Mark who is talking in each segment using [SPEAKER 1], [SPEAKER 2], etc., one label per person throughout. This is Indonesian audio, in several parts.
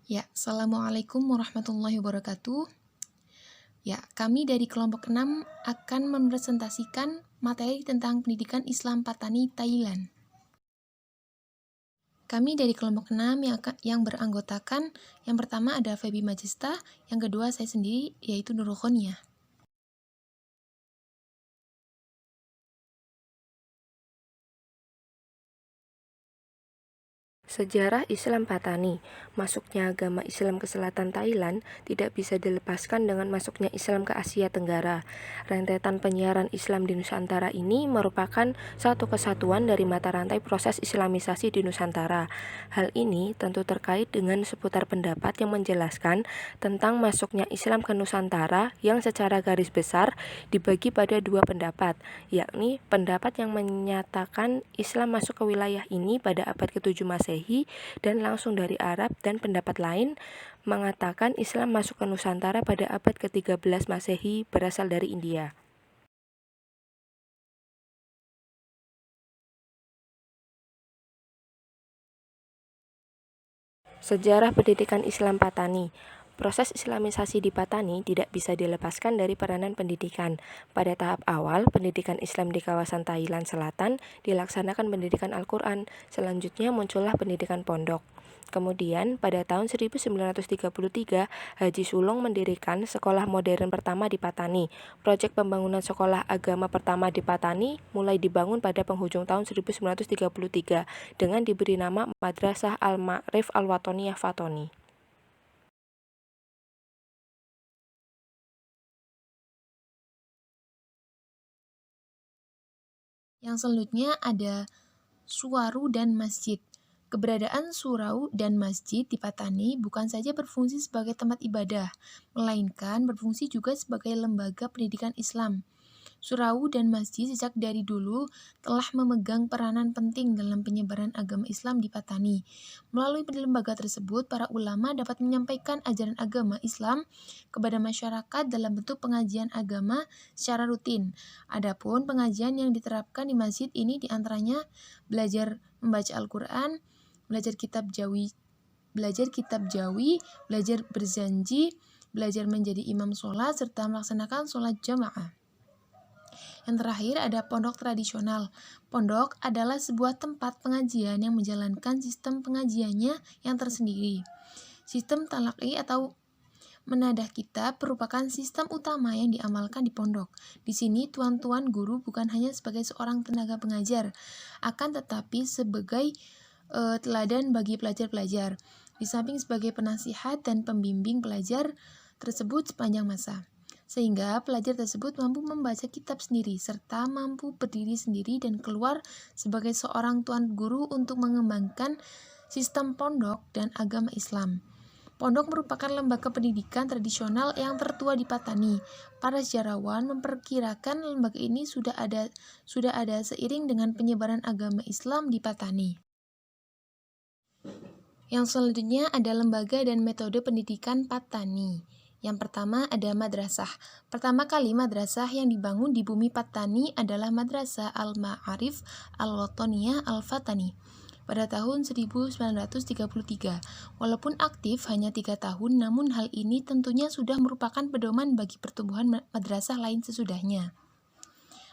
[SPEAKER 1] Ya, Assalamualaikum warahmatullahi wabarakatuh. Ya, kami dari kelompok 6 akan mempresentasikan materi tentang pendidikan Islam Patani Thailand. Kami dari kelompok 6 yang beranggotakan, yang pertama ada Febi Majesta, yang kedua saya sendiri yaitu Nurul Khonia.
[SPEAKER 2] Sejarah Islam Patani. Masuknya agama Islam ke selatan Thailand tidak bisa dilepaskan dengan masuknya Islam ke Asia Tenggara. Rentetan penyiaran Islam di Nusantara ini merupakan satu kesatuan dari mata rantai proses Islamisasi di Nusantara. Hal ini tentu terkait dengan seputar pendapat yang menjelaskan tentang masuknya Islam ke Nusantara yang secara garis besar dibagi pada dua pendapat, yakni pendapat yang menyatakan Islam masuk ke wilayah ini pada abad ke-7 Masehi dan langsung dari Arab, dan pendapat lain mengatakan Islam masuk ke Nusantara pada abad ke-13 Masehi berasal dari India. Sejarah pendidikan Islam Patani. Proses Islamisasi di Patani tidak bisa dilepaskan dari peranan pendidikan. Pada tahap awal, pendidikan Islam di kawasan Thailand Selatan dilaksanakan pendidikan Al-Quran. Selanjutnya muncullah pendidikan pondok. Kemudian, pada tahun 1933, Haji Sulong mendirikan sekolah modern pertama di Patani. Proyek pembangunan sekolah agama pertama di Patani mulai dibangun pada penghujung tahun 1933 dengan diberi nama Madrasah Al-Ma'rif Al-Watoniyah Fatoni.
[SPEAKER 1] Yang selanjutnya ada Suwaru dan Masjid. Keberadaan surau dan masjid di Patani bukan saja berfungsi sebagai tempat ibadah, melainkan berfungsi juga sebagai lembaga pendidikan Islam. Surau dan masjid sejak dari dulu telah memegang peranan penting dalam penyebaran agama Islam di Patani. Melalui lembaga tersebut, para ulama dapat menyampaikan ajaran agama Islam kepada masyarakat dalam bentuk pengajian agama secara rutin. Adapun pengajian yang diterapkan di masjid ini diantaranya belajar membaca Al-Quran, belajar kitab Jawi, belajar berjanji, belajar menjadi imam sholat, serta melaksanakan sholat jamaah. Yang terakhir ada pondok tradisional. Pondok adalah sebuah tempat pengajian yang menjalankan sistem pengajiannya yang tersendiri. Sistem talaki atau menadah kitab merupakan sistem utama yang diamalkan di pondok. Di sini tuan-tuan guru bukan hanya sebagai seorang tenaga pengajar, akan tetapi sebagai teladan bagi pelajar-pelajar, di samping sebagai penasihat dan pembimbing pelajar tersebut sepanjang masa. Sehingga pelajar tersebut mampu membaca kitab sendiri, serta mampu berdiri sendiri dan keluar sebagai seorang tuan guru untuk mengembangkan sistem pondok dan agama Islam. Pondok merupakan lembaga pendidikan tradisional yang tertua di Patani. Para sejarawan memperkirakan lembaga ini sudah ada seiring dengan penyebaran agama Islam di Patani. Yang selanjutnya ada lembaga dan metode pendidikan Patani. Yang pertama ada madrasah. Pertama kali madrasah yang dibangun di bumi Patani adalah Madrasah Al-Ma'arif Al-Watoniyah Al-Fatani pada tahun 1933. Walaupun aktif hanya 3 tahun, namun hal ini tentunya sudah merupakan pedoman bagi pertumbuhan madrasah lain sesudahnya.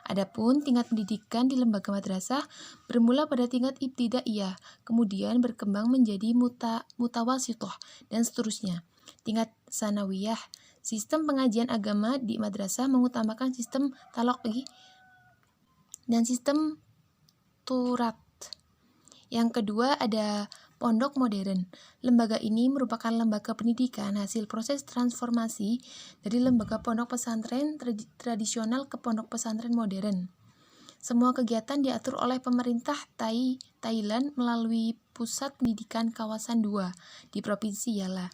[SPEAKER 1] Adapun tingkat pendidikan di lembaga madrasah bermula pada tingkat ibtidaiyah, kemudian berkembang menjadi mutawasitoh, dan seterusnya. Tingkat sanawiyah, sistem pengajian agama di madrasah mengutamakan sistem talaqi dan sistem turat. Yang kedua ada pondok modern. Lembaga ini merupakan lembaga pendidikan hasil proses transformasi dari lembaga pondok pesantren tradisional ke pondok pesantren modern. Semua kegiatan diatur oleh pemerintah Thailand melalui Pusat Pendidikan Kawasan 2 di Provinsi Yala.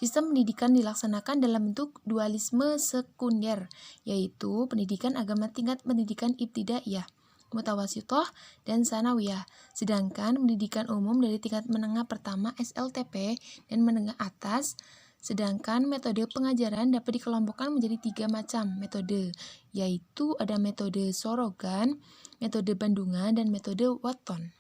[SPEAKER 1] Sistem pendidikan dilaksanakan dalam bentuk dualisme sekunder, yaitu pendidikan agama tingkat pendidikan ibtidaiyah, mutawasitoh, dan sanawiyah. Sedangkan pendidikan umum dari tingkat menengah pertama SLTP dan menengah atas. Sedangkan metode pengajaran dapat dikelompokkan menjadi 3 macam metode, yaitu ada metode Sorogan, metode Bandungan, dan metode Waton.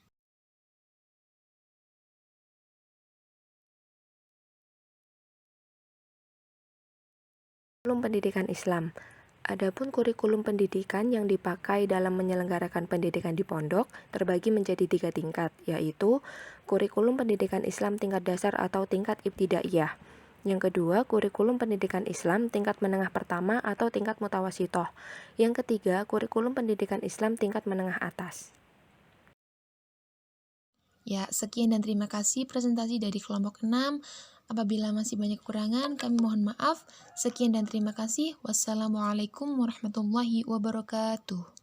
[SPEAKER 2] Kurikulum pendidikan Islam. Adapun kurikulum pendidikan yang dipakai dalam menyelenggarakan pendidikan di pondok terbagi menjadi 3 tingkat, yaitu kurikulum pendidikan Islam tingkat dasar atau tingkat ibtidaiyah. Yang kedua, kurikulum pendidikan Islam tingkat menengah pertama atau tingkat mutawasitoh. Yang ketiga, kurikulum pendidikan Islam tingkat menengah atas.
[SPEAKER 1] Ya, sekian dan terima kasih presentasi dari kelompok 6. Apabila masih banyak kekurangan, kami mohon maaf. Sekian dan terima kasih. Wassalamualaikum warahmatullahi wabarakatuh.